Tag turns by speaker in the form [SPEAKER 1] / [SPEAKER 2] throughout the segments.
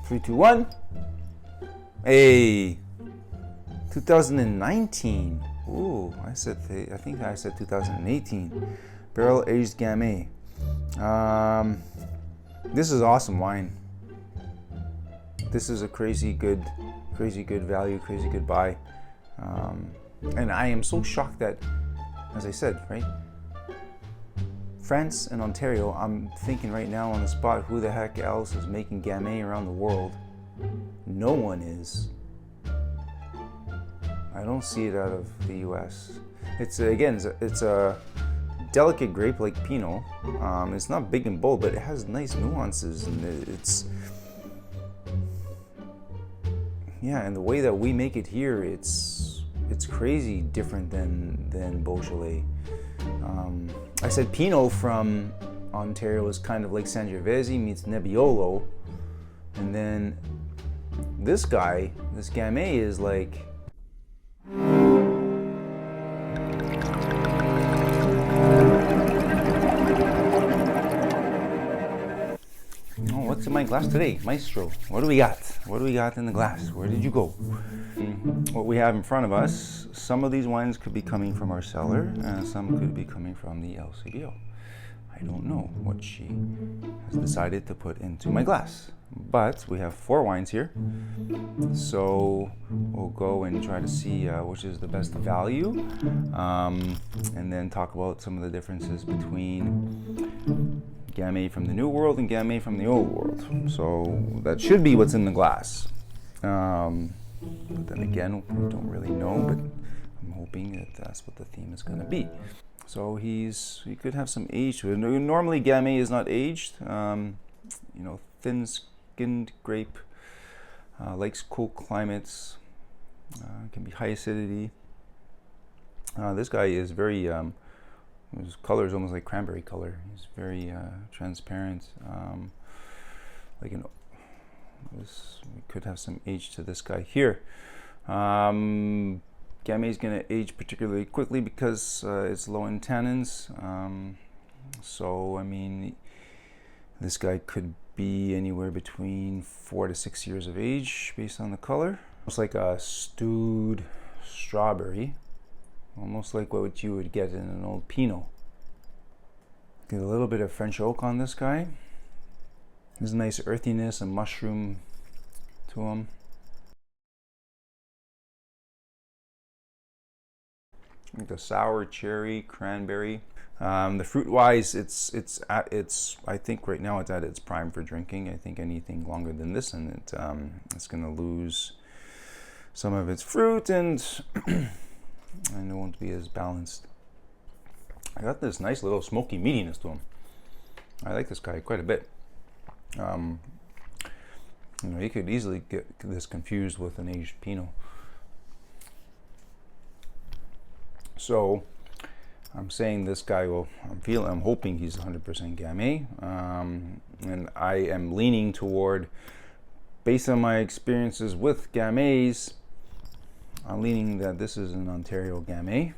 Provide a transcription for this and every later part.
[SPEAKER 1] 3, 2, 1. Hey, 2019. Ooh, I think I said 2018. Barrel aged Gamay. This is awesome wine. This is a crazy good value, crazy good buy. And I am so shocked that, as I said, right? France and Ontario, I'm thinking right now on the spot, who the heck else is making Gamay around the world? No one is. I don't see it out of the US. It's a delicate grape like Pinot. It's not big and bold, but it has nice nuances, and and the way that we make it here, it's crazy different than Beaujolais. I said Pinot from Ontario is kind of like Sangiovese meets Nebbiolo, and then this Gamay is like what's in my glass today? Maestro. What do we got? What do we got in the glass? Where did you go? What we have in front of us, some of these wines could be coming from our cellar, and some could be coming from the LCBO. I don't know what she has decided to put into my glass. But we have 4 wines here, so we'll go and try to see which is the best value, and then talk about some of the differences between Gamay from the New World and Gamay from the Old World. So that should be what's in the glass. But then again, we don't really know, but I'm hoping that that's what the theme is going to be. So he could have some age to it. Normally Gamay is not aged. Thin-skinned grape, likes cool climates, can be high acidity. This guy is very, his color is almost like cranberry color. He's very transparent. We could have some age to this guy here. Gamay is going to age particularly quickly because it's low in tannins. So I mean, this guy could be anywhere between 4 to 6 years of age based on the color. It's like a stewed strawberry, almost like what you would get in an old Pinot. Get a little bit of French oak on this guy. There's a nice earthiness and mushroom to him. Like the sour cherry, cranberry. The fruit wise, I think right now it's at its prime for drinking. I think anything longer than this, and it's going to lose some of its fruit, and it won't be as balanced. I got this nice little smoky meatiness to him. I like this guy quite a bit. You could easily get this confused with an aged Pinot. So I'm saying this guy I'm hoping he's 100% Gamay, and I am leaning toward, based on my experiences with Gamays, I'm leaning that this is an Ontario Gamay.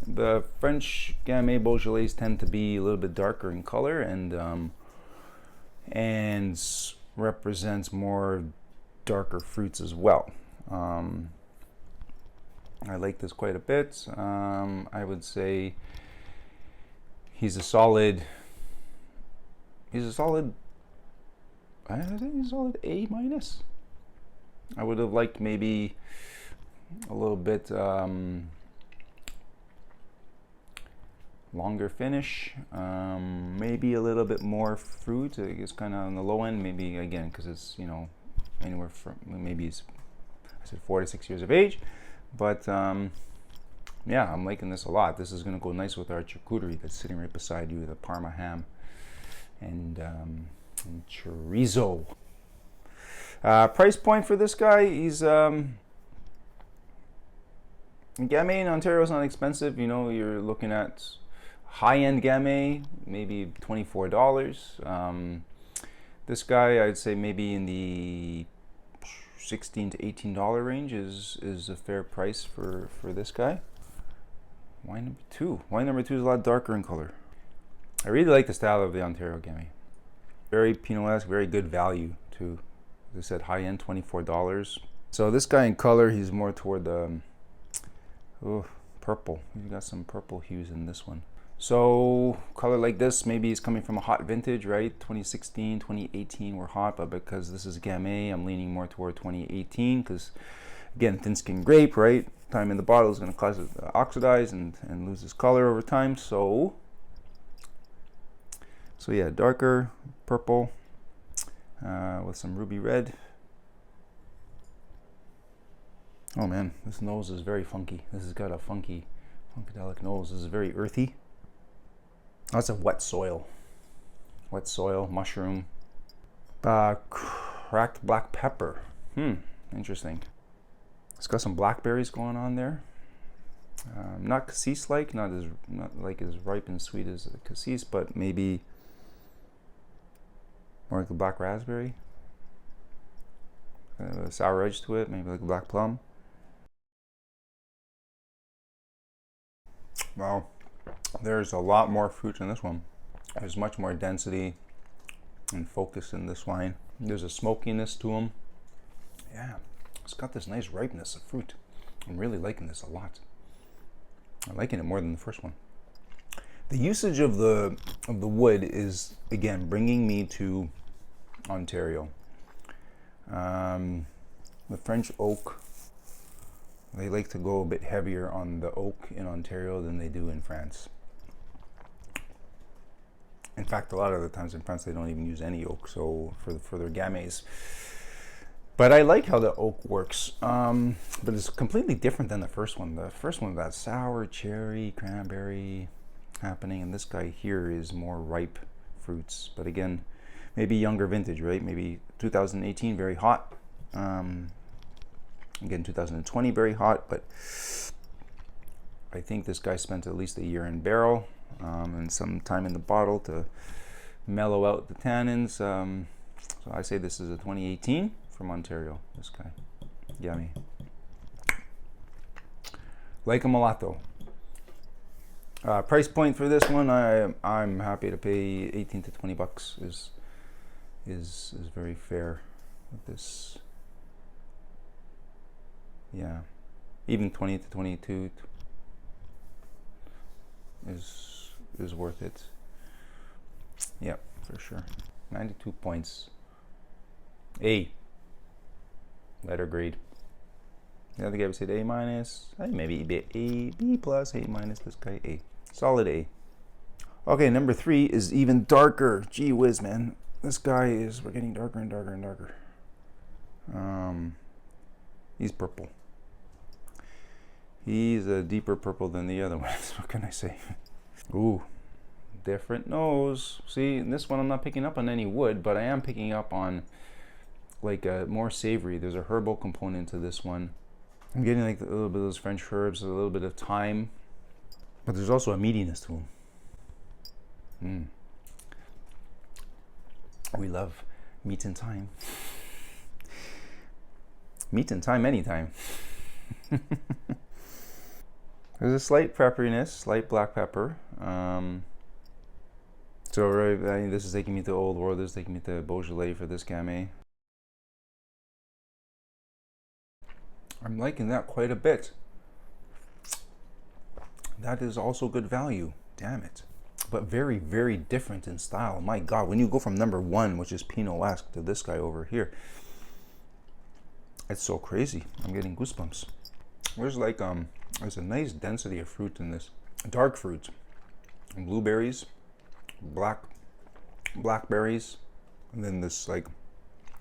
[SPEAKER 1] The French Gamay Beaujolais tend to be a little bit darker in color and represents more darker fruits as well. I like this quite a bit. I would say he's a solid A minus. I would have liked maybe a little bit longer finish, maybe a little bit more fruit. It's kind of on the low end, maybe again because it's anywhere from maybe I said 4 to 6 years of age, but yeah, I'm liking this a lot. This is going to go nice with our charcuterie that's sitting right beside you, the Parma ham and chorizo. Price point for this guy, he's Gamay in Ontario is not expensive. You're looking at high-end Gamay, maybe $24. This guy, I'd say maybe in the $16 to $18 range is a fair price for this guy. Wine number 2. Wine number 2 is a lot darker in color. I really like the style of the Ontario Gamay. Very Pinot-esque, very good value too. As I said, high end, $24. So this guy in color, he's more toward the purple. He's got some purple hues in this one. So color like this, maybe it's coming from a hot vintage, right? 2016, 2018 were hot, but because this is Gamay, I'm leaning more toward 2018 because, again, thin skin grape, right? Time in the bottle is going to cause it to oxidize and lose its color over time. So yeah, darker purple with some ruby red. Oh man, this nose is very funky. This has got a funkadelic nose. This is very earthy. Lots of wet soil, mushroom, cracked black pepper. Interesting. It's got some blackberries going on there. Not cassis-like, not like as ripe and sweet as a cassis, but maybe more like a black raspberry. A sour edge to it, maybe like a black plum. Wow. There's a lot more fruit in this one. There's much more density and focus in this wine. There's a smokiness to them. Yeah, it's got this nice ripeness of fruit. I'm really liking this a lot. I'm liking it more than the first one. The usage of the wood is, again, bringing me to Ontario. The French oak, they like to go a bit heavier on the oak in Ontario than they do in France. In fact, a lot of the times in France they don't even use any oak, so for their Gamays. But I like how the oak works, but it's completely different than the first one. The first one, that sour cherry, cranberry happening, and this guy here is more ripe fruits. But again, maybe younger vintage, right? Maybe 2018, very hot. Again, 2020, very hot, but I think this guy spent at least a year in barrel and some time in the bottle to mellow out the tannins. So I say this is a 2018 from Ontario, this guy. Yummy. Like him a lot though. Price point for this one, I'm happy to pay 18 to 20 bucks is very fair with this. Yeah, even 20 to 22 is worth it. Yeah, for sure. 92 points. A. Letter grade. The other guy would say A minus. Maybe B plus, A minus. This guy A. Solid A. Okay, number 3 is even darker. Gee whiz, man. This guy we're getting darker and darker and darker. He's purple. He's a deeper purple than the other ones. What can I say? Ooh, different nose. See, in this one I'm not picking up on any wood, but I am picking up on like a more savory. There's a herbal component to this one. I'm getting like a little bit of those French herbs, a little bit of thyme, but there's also a meatiness to them. We love meat and thyme. Meat and thyme anytime. There's a slight pepperiness, slight black pepper. So right, this is taking me to Old World. This is taking me to Beaujolais for this Gamay. I'm liking that quite a bit. That is also good value. Damn it. But very, very different in style. My God, when you go from number 1, which is Pinot-esque, to this guy over here, it's so crazy. I'm getting goosebumps. There's like there's a nice density of fruit in this. Dark fruits, blueberries, blackberries, and then this like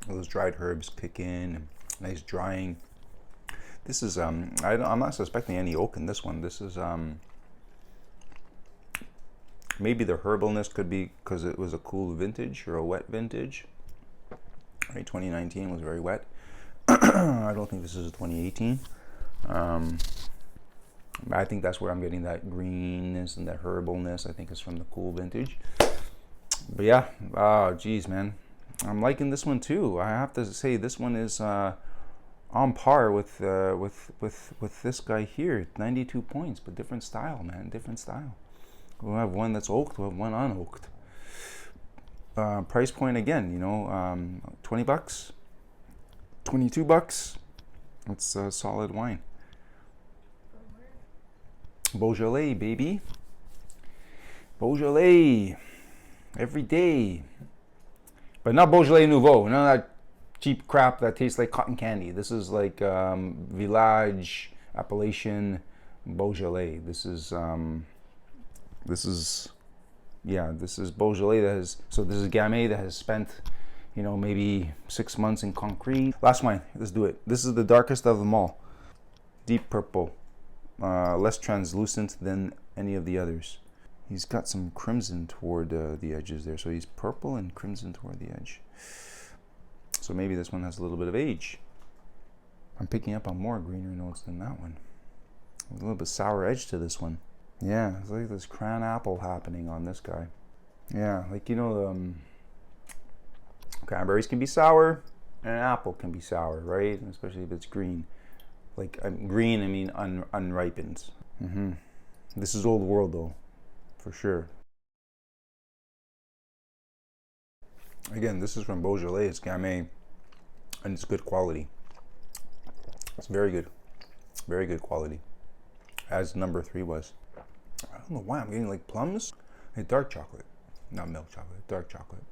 [SPEAKER 1] those dried herbs kick in. And nice drying. This is I'm not suspecting any oak in this one. This is maybe the herbalness could be because it was a cool vintage or a wet vintage. Right, 2019 was very wet. I don't think this is a 2018. I think that's where I'm getting that greenness and that herbalness. I think it's from the cool vintage. But yeah, oh geez, man, I'm liking this one too. I have to say this one is on par with this guy here. 92 points, but different style, man. Different style. We'll have one that's oaked. We'll have one unoaked. Price point again, you know, 20 bucks, 22 bucks. It's a solid wine. Beaujolais, baby. Beaujolais. Every day. But not Beaujolais Nouveau. None of that cheap crap that tastes like cotton candy. This is like Village Appellation Beaujolais. This is Beaujolais that has, so this is Gamay that has spent, you know, maybe 6 months in concrete. Last wine, let's do it. This is the darkest of them all. Deep purple, less translucent than any of the others. He's got some crimson toward the edges there, so he's purple and crimson toward the edge. So maybe this one has a little bit of age. I'm picking up on more greener notes than that one. A little bit sour edge to this one. Yeah, it's like this cran apple happening on this guy. Yeah, like, you know, cranberries can be sour and an apple can be sour, right? And especially if it's green. Like green, I mean unripened. This is old world though, for sure. Again, this is from Beaujolais, it's Gamay, and it's good quality. It's very good quality, as number 3 was. I don't know why I'm getting like plums. Hey, dark chocolate, not milk chocolate, dark chocolate.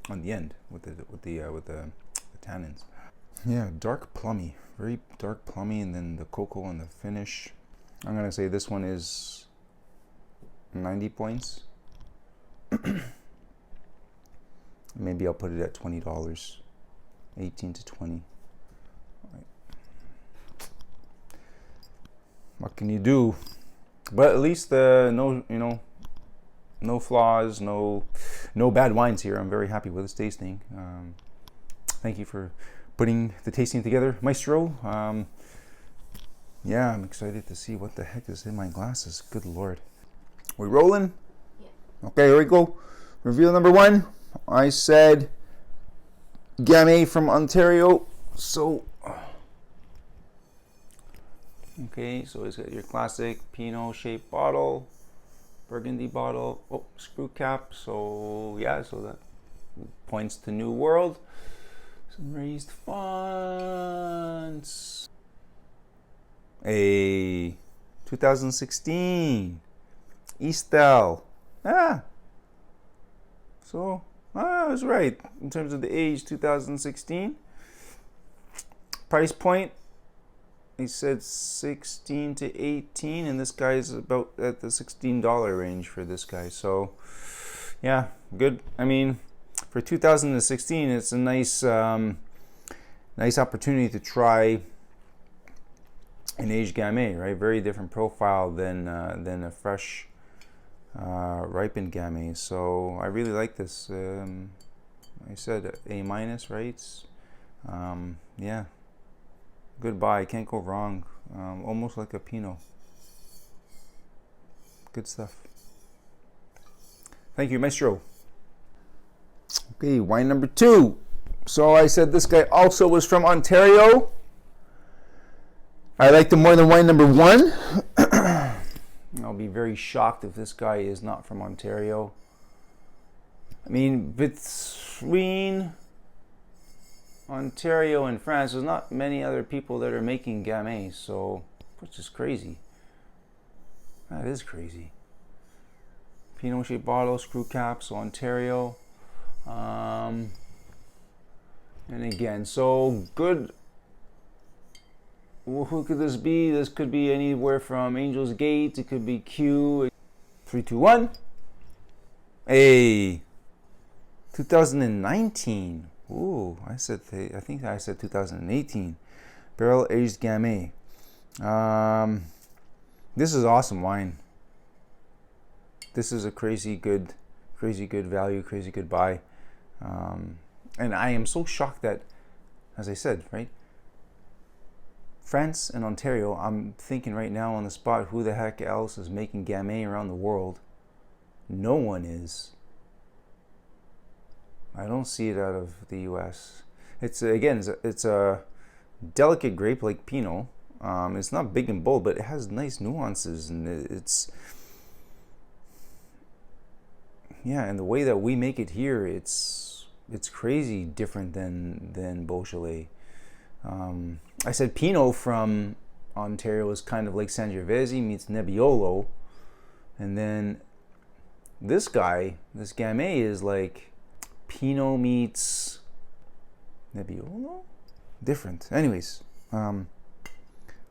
[SPEAKER 1] On the end with the tannins. Yeah, dark plummy, very dark plummy, and then the cocoa and the finish. I'm gonna say this one is 90 points. Maybe I'll put it at $20, 18 to 20. Right. What can you do? But at least no flaws, no bad wines here. I'm very happy with this tasting. Thank you for putting the tasting together, Maestro. Yeah, I'm excited to see what the heck is in my glasses. Good Lord. We rolling? Yeah. Okay, here we go. Reveal number 1. I said Gamay from Ontario. So, okay, so it's got your classic Pinot shaped bottle, Burgundy bottle. Oh, screw cap. So yeah, so that points to New World. Some raised fonts. A 2016 Eastdell. So I was right in terms of the age, 2016. Price point, he said 16 to 18, and this guy's about at the $16 range for this guy. So yeah, good. I mean, for 2016, it's a nice opportunity to try an aged Gamay, right? Very different profile than a fresh ripened Gamay. So I really like this. I said A-, right? Yeah, good buy. Can't go wrong. Almost like a Pinot. Good stuff. Thank you, Maestro. Okay, wine number 2. So I said this guy also was from Ontario. I liked him more than wine number 1. I'll be very shocked if this guy is not from Ontario. I mean, between Ontario and France, there's not many other people that are making Gamay, so which is crazy. That is crazy. Pinot shaped bottle, screw cap, so Ontario. And again, so good. Well, who could this be? This could be anywhere from Angel's Gate. It could be Q. 3, 2, 1. Hey, 2019. Ooh, I think I said 2018. Barrel aged Gamay. This is awesome wine. This is a crazy good value, crazy good buy. And I am so shocked that, as I said, right? France and Ontario, I'm thinking right now on the spot, who the heck else is making Gamay around the world? No one is. I don't see it out of the US. It's a delicate grape like Pinot. It's not big and bold, but it has nice nuances, and yeah, and the way that we make it here, it's crazy different than Beaujolais. I said Pinot from Ontario is kind of like Sangiovese meets Nebbiolo, and then this guy, this Gamay, is like Pinot meets Nebbiolo? Different. Anyways,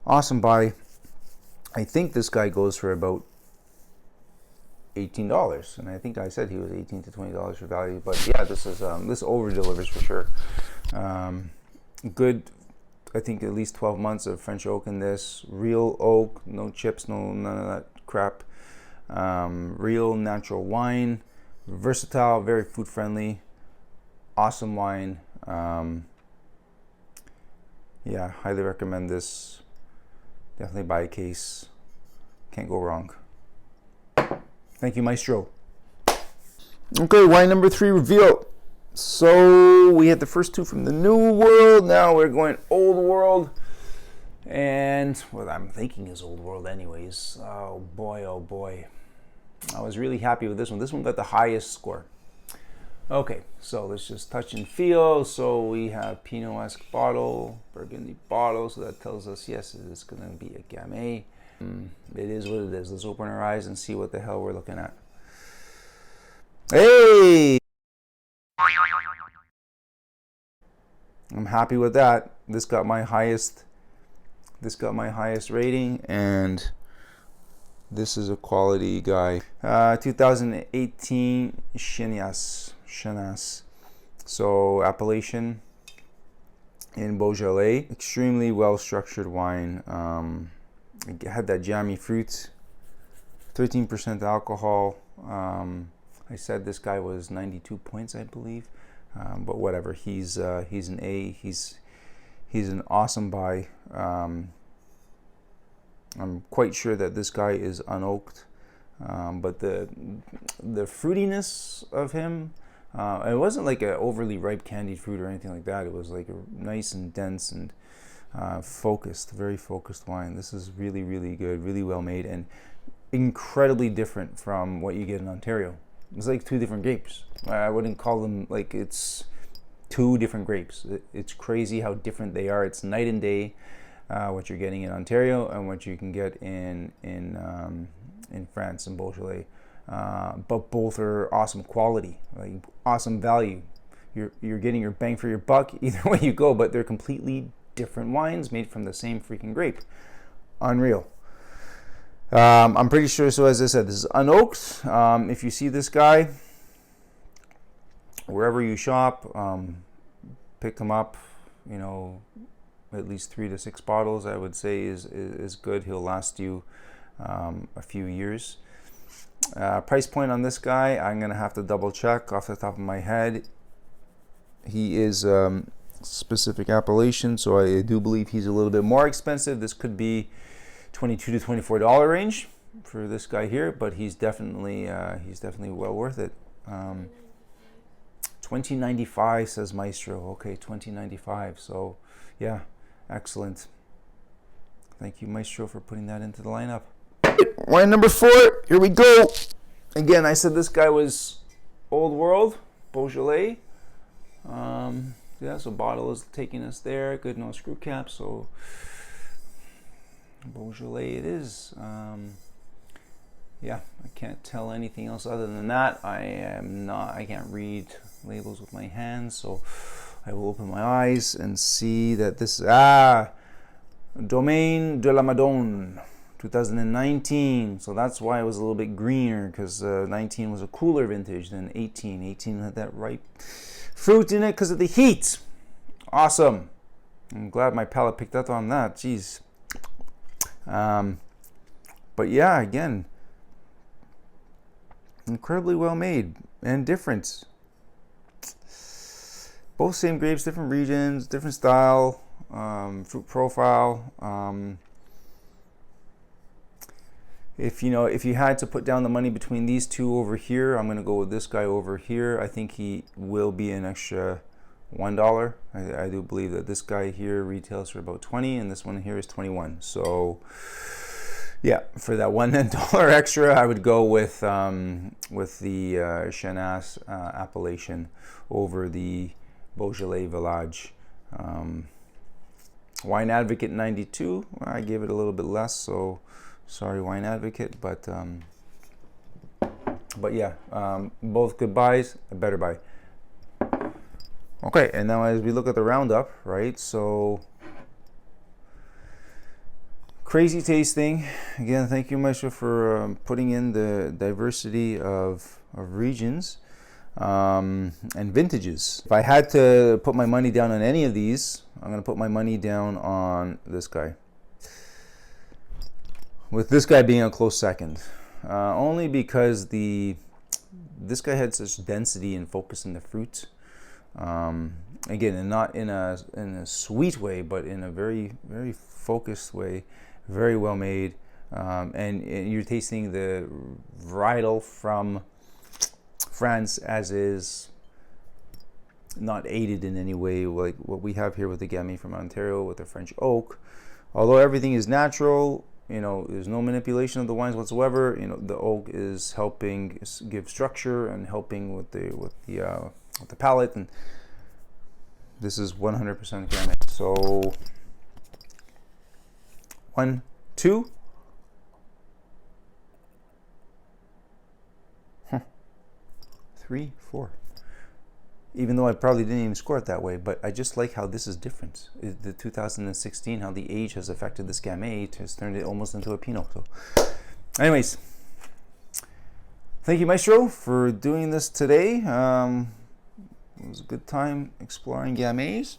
[SPEAKER 1] awesome body. I think this guy goes for about $18, and I think I said he was $18 to $20 for value. But yeah, this is this over delivers for sure. Good. I think at least 12 months of French oak in this. Real oak, no chips, none of that crap. Real natural wine, versatile, very food friendly, awesome wine. Yeah, highly recommend this. Definitely buy a case. Can't go wrong. Thank you, Maestro. Okay, wine number 3 reveal. So we had the first 2 from the New World. Now we're going Old World. And what I'm thinking is Old World anyways. Oh boy. I was really happy with this one. This one got the highest score. Okay, so let's just touch and feel. So we have Pinot-esque bottle, Burgundy bottle. So that tells us, yes, it is going to be a Gamay. It is what it is. Let's open our eyes and see what the hell we're looking at. Hey! I'm happy with that. This got my highest rating, and this is a quality guy. 2018 Chenas. So appellation in Beaujolais. Extremely well structured wine. It had that jammy fruit. 13% alcohol. I said this guy was 92 points, I believe. But whatever, he's an A. He's an awesome buy. I'm quite sure that this guy is unoaked, but the fruitiness of him, it wasn't like an overly ripe candied fruit or anything like that. It was like a nice and dense and focused, very focused wine. This is really, really good, really well made, and incredibly different from what you get in Ontario. It's like 2 different grapes. I wouldn't call them like it's 2 different grapes. It's crazy how different they are. It's night and day what you're getting in Ontario and what you can get in France and Beaujolais. But both are awesome quality, like awesome value. You're getting your bang for your buck either way you go, but they're completely different wines made from the same freaking grape. Unreal. I'm pretty sure, so as I said, this is unoaked. If you see this guy, wherever you shop, pick him up, you know, at least 3 to 6 bottles, I would say is good. He'll last you a few years. Price point on this guy, I'm going to have to double check off the top of my head. He is specific appellation, so I do believe he's a little bit more expensive. This could be $22 to $24 range for this guy here, but he's definitely well worth it. $20.95 says Maestro. Okay, $20.95. So yeah, excellent. Thank you, Maestro, for putting that into the lineup. Wine number 4. Here we go. Again, I said this guy was Old World, Beaujolais. Yeah, so bottle is taking us there. Good, no screw cap. So Beaujolais it is. Yeah, I can't tell anything else other than that. I can't read labels with my hands, so I will open my eyes and see that this Domaine de la Madone 2019. So that's why it was a little bit greener, because 19 was a cooler vintage than 18. 18 had that ripe fruit in it because of the heat. Awesome. I'm glad my palate picked up on that. Jeez. But yeah, again, incredibly well made and different. Both same grapes, different regions, different style, fruit profile. If you had to put down the money between these 2 over here, I'm going to go with this guy over here. I think he will be an extra $1. I do believe that this guy here retails for about 20, and this one here is 21. So Yeah, for that $1 extra, I would go with the Chenas appellation over the Beaujolais Village. Wine Advocate 92, I gave it a little bit less, so sorry, Wine Advocate, but yeah, both good buys, a better buy. Okay, and now as we look at the roundup, right, so crazy tasting. Again, thank you, Maestro, for putting in the diversity of regions and vintages. If I had to put my money down on any of these, I'm going to put my money down on this guy. With this guy being a close second. Only because this guy had such density and focus in the fruit. Again, and not in a sweet way, but in a very, very focused way. Very well made, and you're tasting the varietal from France as is, not aided in any way like what we have here with the Gamay from Ontario with the French oak. Although everything is natural, you know, there's no manipulation of the wines whatsoever. You know, the oak is helping give structure and helping with the palate, and this is 100% Gamay. So 1, 2, 3, 4. Even though I probably didn't even score it that way, but I just like how this is different. The 2016, how the age has affected this Gamay, has turned it almost into a Pinot. So, anyways, thank you, Maestro, for doing this today. It was a good time exploring Gamays.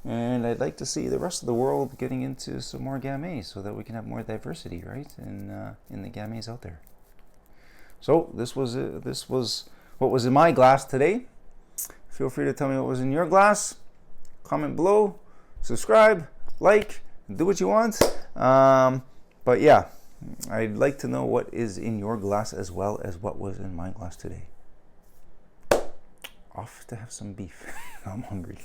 [SPEAKER 1] And I'd like to see the rest of the world getting into some more Gamays so that we can have more diversity, right, in the Gamays out there. So this was what was in my glass today. Feel free to tell me what was in your glass. Comment below, subscribe, like, do what you want. But yeah, I'd like to know what is in your glass as well as what was in my glass today. Off to have some beef. I'm hungry.